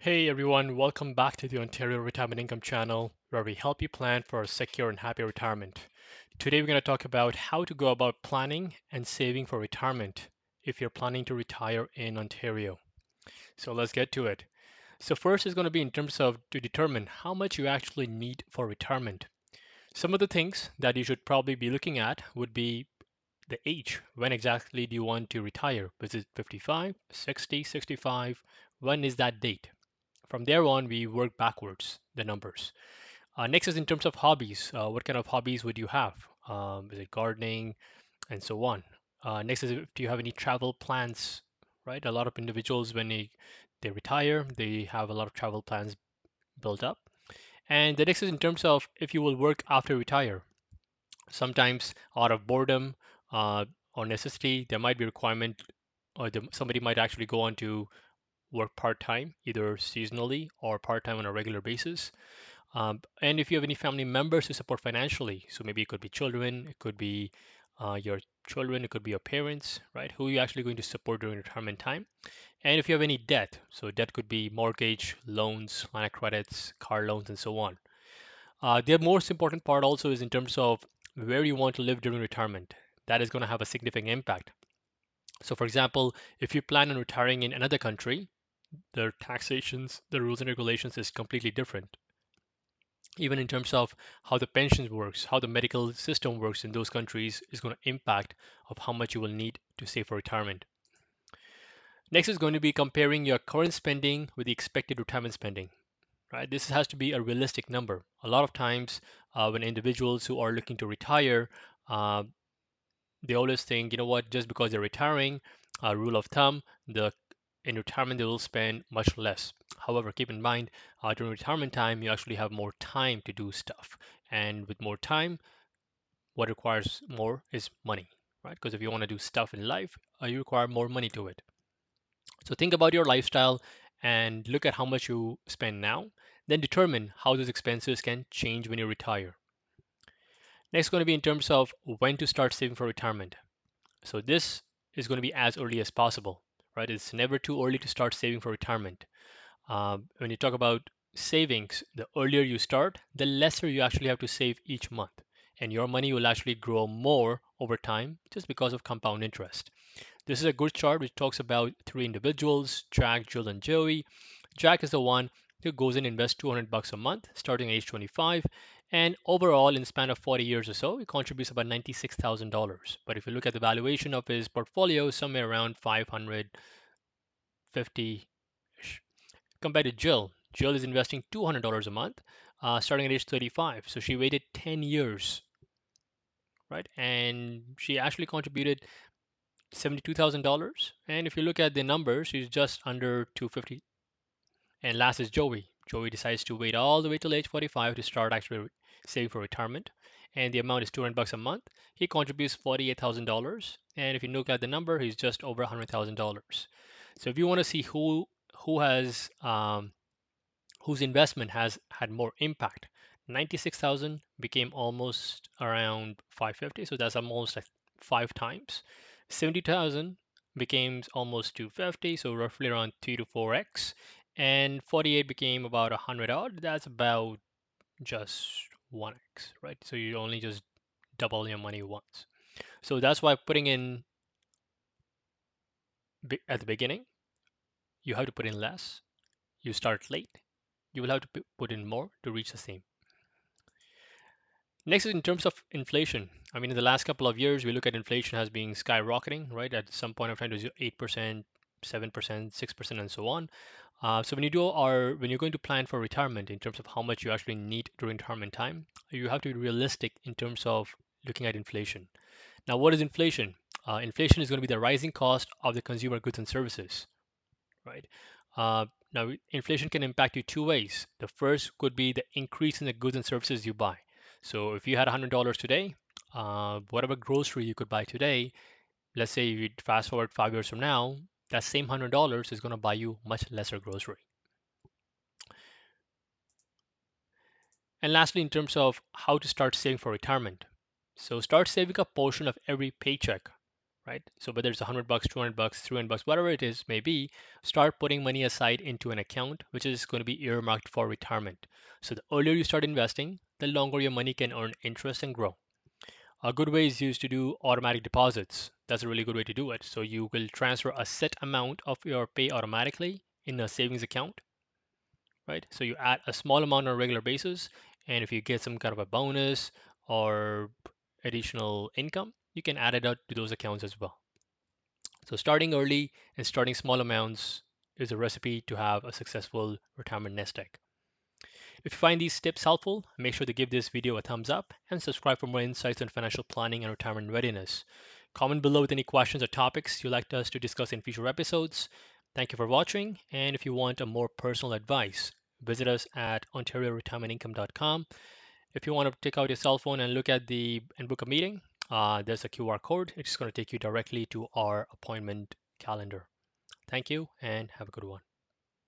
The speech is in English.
Hey everyone, welcome back to the Ontario Retirement Income Channel, where we help you plan for a secure and happy retirement. Today we're going to talk about how to go about planning and saving for retirement if you're planning to retire in Ontario. So let's get to it. So first is going to be in terms of to determine how much you actually need for retirement. Some of the things that you should probably be looking at would be the age. When exactly do you want to retire? Is it 55, 60, 65? When is that date? From there on, we work backwards, the numbers. Next is in terms of hobbies. What kind of hobbies would you have? Is it gardening and so on? Next is do you have any travel plans, right? A lot of individuals, when they retire, they have a lot of travel plans built up. And the next is in terms of if you will work after retire. Sometimes out of boredom uh, or necessity, there might be requirement or somebody might actually go on to work part-time, either seasonally or part-time on a regular basis. And if you have any family members to support financially, so maybe it could be children, it could be your children, it could be your parents, right? Who are you actually going to support during retirement time? And if you have any debt, so debt could be mortgage, loans, line of credits, car loans, and so on. The most important part also is in terms of where you want to live during retirement. That is going to have a significant impact. So, for example, if you plan on retiring in another country, the taxations, the rules and regulations is completely different. Even in terms of how the pensions works, how the medical system works in those countries is going to impact of how much you will need to save for retirement. Next is going to be comparing your current spending with the expected retirement spending. Right? This has to be a realistic number. A lot of times, when individuals who are looking to retire, uh, they always think, you know what, just because they're retiring, rule of thumb, the in retirement they will spend much less. However, keep in mind, during retirement time, you actually have more time to do stuff. And with more time, what requires more is money, right? Because if you want to do stuff in life, you require more money to it. So think about your lifestyle and look at how much you spend now, then determine how those expenses can change when you retire. Next, going to be in terms of when to start saving for retirement. So this is going to be as early as possible, right? It's never too early to start saving for retirement. When you talk about savings, the earlier you start, the lesser you actually have to save each month. And your money will actually grow more over time just because of compound interest. This is a good chart which talks about three individuals, Jack, Jill, and Joey. Jack is the one who goes in and invests 200 bucks a month starting at age 25. And overall, in the span of 40 years or so, he contributes about $96,000. But if you look at the valuation of his portfolio, somewhere around 550-ish. Compared to Jill, Jill is investing $200 a month starting at age 35. So she waited 10 years, right? And she actually contributed $72,000. And if you look at the numbers, she's just under 250. And last is Joey. Joey decides to wait all the way till age 45 to start actually saving for retirement. And the amount is 200 bucks a month. He contributes $48,000. And if you look at the number, he's just over $100,000. So if you want to see who has whose investment has had more impact, 96,000 became almost around 550. So that's almost like 5 times. 70,000 became almost 250, so roughly around 3 to 4x. And 48 became about 100 odd. That's about just 1x, right? So you only just double your money once. So that's why putting in at the beginning, you have to put in less. You start late, you will have to put in more to reach the same. Next is in terms of inflation. I mean, in the last couple of years, we look at inflation as being skyrocketing, right? At some point of time, it was 8%, 7%, 6%, and so on. So when you're going to plan for retirement in terms of how much you actually need during retirement time, you have to be realistic in terms of looking at inflation. Now, what is inflation? Inflation is going to be the rising cost of the consumer goods and services, right? Now, inflation can impact you two ways. The first could be the increase in the goods and services you buy. So if you had $100 today, whatever grocery you could buy today, let's say you fast forward 5 years from now, that same $100 is going to buy you much lesser grocery. And lastly, in terms of how to start saving for retirement. So start saving a portion of every paycheck, right? So whether it's $100, $200, $300, whatever it is may be, start putting money aside into an account which is going to be earmarked for retirement. So the earlier you start investing, the longer your money can earn interest and grow. A good way is used to do automatic deposits. That's a really good way to do it. So you will transfer a set amount of your pay automatically in a savings account, right? So you add a small amount on a regular basis, and if you get some kind of a bonus or additional income, you can add it out to those accounts as well. So starting early and starting small amounts is a recipe to have a successful retirement nest egg. If you find these tips helpful, make sure to give this video a thumbs up and subscribe for more insights on financial planning and retirement readiness. Comment below with any questions or topics you'd like us to discuss in future episodes. Thank you for watching, and if you want a more personal advice, visit us at ontarioRetirementIncome.com. If you want to take out your cell phone and look at the and book a meeting, there's a QR code. It's going to take you directly to our appointment calendar. Thank you and have a good one.